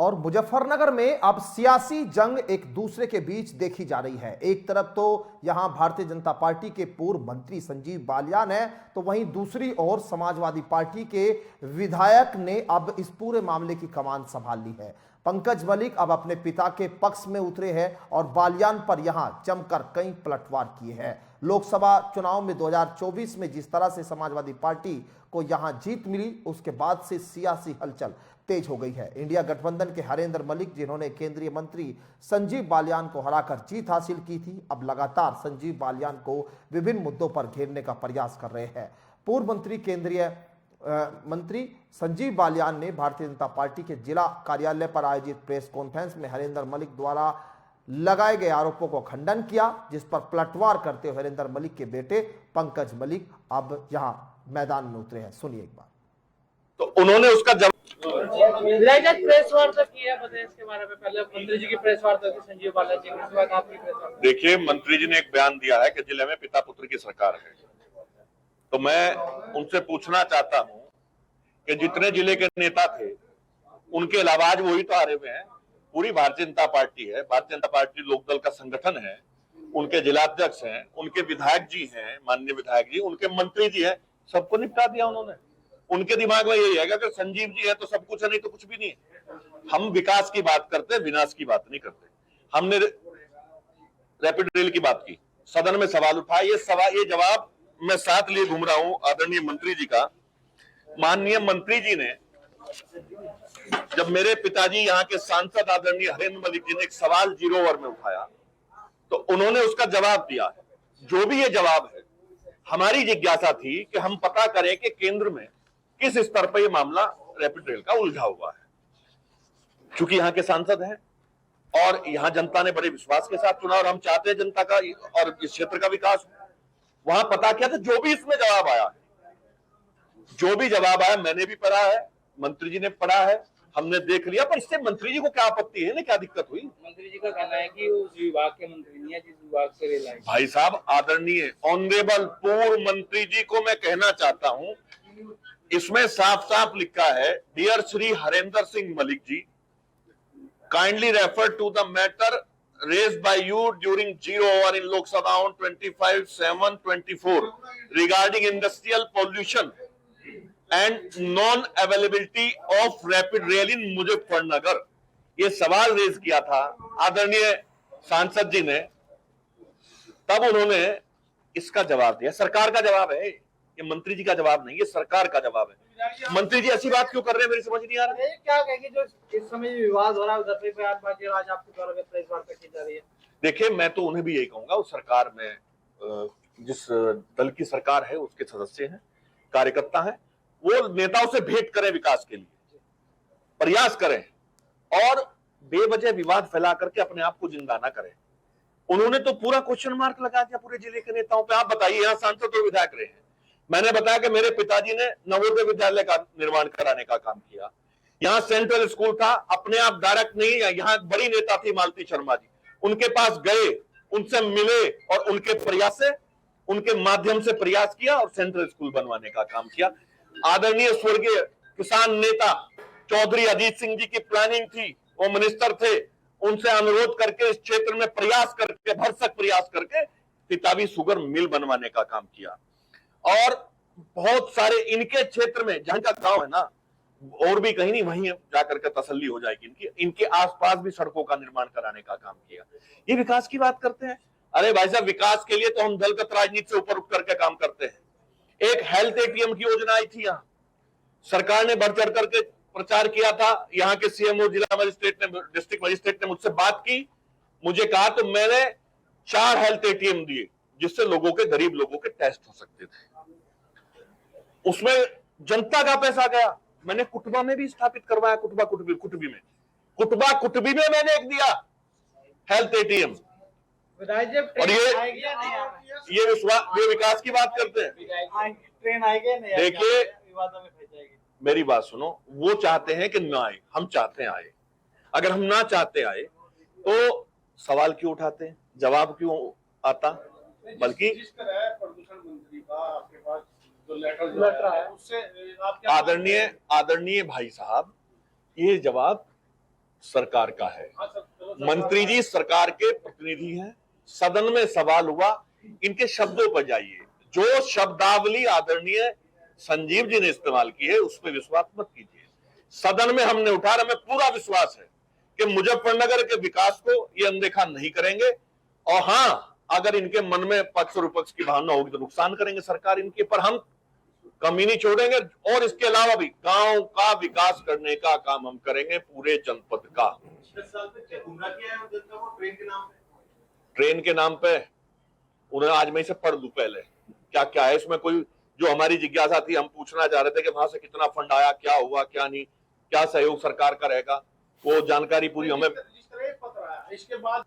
और मुजफ्फरनगर में अब सियासी जंग एक दूसरे के बीच देखी जा रही है। एक तरफ तो यहां भारतीय जनता पार्टी के पूर्व मंत्री संजीव बालियान है, तो वहीं दूसरी ओर समाजवादी पार्टी के विधायक ने अब इस पूरे मामले की कमान संभाल ली है। पंकज मलिक अब अपने पिता के पक्ष में उतरे हैं और बालियान पर यहां जमकर कई पलटवार किए हैं। लोकसभा चुनाव में 2024 में जिस तरह से समाजवादी पार्टी को यहां जीत मिली, उसके बाद से सियासी हलचल तेज हो गई है। इंडिया गठबंधन के हरेंद्र मलिक, जिन्होंने केंद्रीय मंत्री संजीव बालियान को हराकर जीत हासिल की थी, अब लगातार संजीव बालियान को विभिन्न मुद्दों पर घेरने का प्रयास कर रहे हैं। पूर्व मंत्री केंद्रीय मंत्री संजीव बालियान ने भारतीय जनता पार्टी के जिला कार्यालय पर आयोजित प्रेस कॉन्फ्रेंस में हरेंद्र मलिक द्वारा लगाए गए आरोपों को खंडन किया, जिस पर पलटवार करते हुए हरेंद्र मलिक के बेटे पंकज मलिक अब यहां मैदान में उतरे हैं। सुनिए एक बार। तो उन्होंने उसका जवाब प्रेस वार्ता की है, बताइए इसके बारे में। पहले मंत्री जी की प्रेस वार्ता थी संजीव बालियान जी, उसके बाद आपकी प्रेस वार्ता। देखिए, मंत्री जी ने एक बयान दिया है कि जिले में पिता पुत्र की सरकार है, तो मैं उनसे पूछना चाहता हूं कि जितने जिले के नेता थे उनके अलावा आज वही तो हारे हुए हैं। पूरी भारतीय जनता पार्टी है, भारतीय जनता पार्टी लोकदल का संगठन है, उनके जिलाध्यक्ष हैं, उनके विधायक जी हैं, माननीय विधायक जी, उनके मंत्री जी हैं, सबको निपटा दिया उन्होंने। उनके दिमाग में यही है कि अगर संजीव जी है तो सब कुछ है, नहीं तो कुछ भी नहीं है। हम विकास की बात करते, विनाश की बात नहीं करते। हमने रैपिड रेल की बात की, सदन में सवाल उठाया, ये जवाब मैं साथ लिए घूम रहा हूं आदरणीय मंत्री जी का। माननीय मंत्री जी ने, जब मेरे पिताजी यहाँ के सांसद आदरणीय हरेंद्र मलिक जी ने एक सवाल 0 ओवर में उठाया, तो उन्होंने उसका जवाब दिया है। जो भी ये जवाब है, हमारी जिज्ञासा थी कि हम पता करें कि केंद्र में किस स्तर पर यह मामला रैपिड रेल का उलझा हुआ है। क्योंकि यहाँ के सांसद हैं और यहाँ जनता ने बड़े विश्वास के साथ चुना और हम चाहते हैं जनता का और इस क्षेत्र का विकास हो। वहां पता किया था, जो भी इसमें जवाब आया है, जो भी जवाब आया, मैंने भी पढ़ा है, मंत्री जी ने पढ़ा है, हमने देख लिया। पर इससे मंत्री जी को क्या आपत्ति है, क्या दिक्कत हुई? मंत्री जी का कहना है कि उस विभाग के मंत्री नहीं है जिस विभाग से रेल आई। भाई साहब, आदरणीय ऑनरेबल पूर्व मंत्री जी को मैं कहना चाहता हूं, इसमें साफ साफ लिखा है, dear Shri Harendra Singh Malik ji, kindly refer to the matter raised by you during 0 hour in Lok Sabha on 25/7/24 regarding industrial pollution and non-availability of rapid rail in Muzaffarnagar. ये सवाल रेज किया था आदरणीय सांसद जी ने, तब उन्होंने इसका जवाब दिया। सरकार का जवाब है ये, मंत्री जी का जवाब नहीं, ये सरकार का जवाब है। मंत्री जी ऐसी बात क्यों कर रहे हैं, मेरी समझ नहीं आ रहा है। क्या कहेंगे जो इस समय विवाद हो रहा है, उधर पे बयानबाजी आज आपके द्वारा में प्रेस वार्ता की जा रही है? देखिए, मैं तो उन्हें भी यही कहूंगा, उस सरकार में जिस दल की सरकार है उसके सदस्य हैं, कार्यकर्ता हैं, वो नेताओं से भेंट करें, विकास के लिए प्रयास करें और बेवजह विवाद फैला करके अपने आप को जिंदा ना करें। उन्होंने तो पूरा क्वेश्चन मार्क लगा दिया पूरे जिले के नेताओं पे। आप बताइए, यहाँ सांसद और विधायक रहे हैं। मैंने बताया कि मेरे पिताजी ने नवोदय विद्यालय का निर्माण कराने का काम किया। यहाँ सेंट्रल स्कूल था, अपने आप डायरेक्ट नहीं, यहाँ बड़ी नेता थी मालती शर्मा जी, उनके पास गए, उनसे मिले और उनके प्रयास से, उनके माध्यम से प्रयास किया और सेंट्रल स्कूल बनवाने का काम किया। आदरणीय स्वर्गीय किसान नेता चौधरी अजीत सिंह जी की प्लानिंग थी, वो मिनिस्टर थे, उनसे अनुरोध करके इस क्षेत्र में प्रयास करके, भरसक प्रयास करके तिताबी शुगर मिल बनवाने का काम किया। और बहुत सारे इनके क्षेत्र में, जहां का गांव है ना, और भी कहीं नहीं, वहीं जाकर के तसल्ली हो जाएगी इनके आसपास भी सड़कों का निर्माण कराने का काम किया। ये विकास की बात करते हैं। अरे भाई साहब, विकास के लिए तो हम दलगत राजनीति से ऊपर उठ करके काम करते हैं। एक हेल्थ एटीएम की योजना आई थी, यहाँ सरकार ने बढ़ चढ़ करके प्रचार किया था। यहाँ के सीएमओ, जिला मजिस्ट्रेट ने, डिस्ट्रिक्ट मजिस्ट्रेट ने मुझसे बात की, मुझे कहा, तो मैंने 4 हेल्थ एटीएम दिए जिससे लोगों के, गरीब लोगों के टेस्ट हो सकते थे। उसमें जनता का पैसा गया। मैंने कुटुबा में भी स्थापित करवाया, कुटुबा कुटबी में मैंने एक दिया हेल्थ एटीएम। और ये विकास की बात करते हैं। ट्रेन आएगी नहीं? देखिए, मेरी बात सुनो, वो चाहते हैं कि ना आए, हम चाहते हैं आए। अगर हम ना चाहते आए तो सवाल क्यों उठाते हैं, जवाब क्यों आता? बल्कि प्रदूषण मंत्री का आपके पास जो लेटर है, उससे आदरणीय भाई साहब, ये जवाब सरकार का है। मंत्री जी सरकार के प्रतिनिधि हैं। सदन में सवाल हुआ, इनके शब्दों पर जाइए। जो शब्दावली आदरणीय संजीव जी ने इस्तेमाल की है उस पर विश्वास मत कीजिए। सदन में हमने उठा, हमें पूरा विश्वास है कि मुजफ्फरनगर के विकास को ये अनदेखा नहीं करेंगे, और हाँ, अगर इनके मन में पक्ष और विपक्ष की भावना होगी तो नुकसान करेंगे सरकार इनके, पर हम कमी नहीं छोड़ेंगे। और इसके अलावा भी गांव का विकास करने का काम हम करेंगे, पूरे जनपद का। ट्रेन के नाम पे उन्हें आज मैं इसे पढ़ लूं पहले क्या क्या है इसमें। कोई जो हमारी जिज्ञासा थी, हम पूछना चाह रहे थे कि वहां से कितना फंड आया, क्या हुआ क्या नहीं, क्या सहयोग सरकार का रहेगा, वो जानकारी पूरी हमें। इसके बाद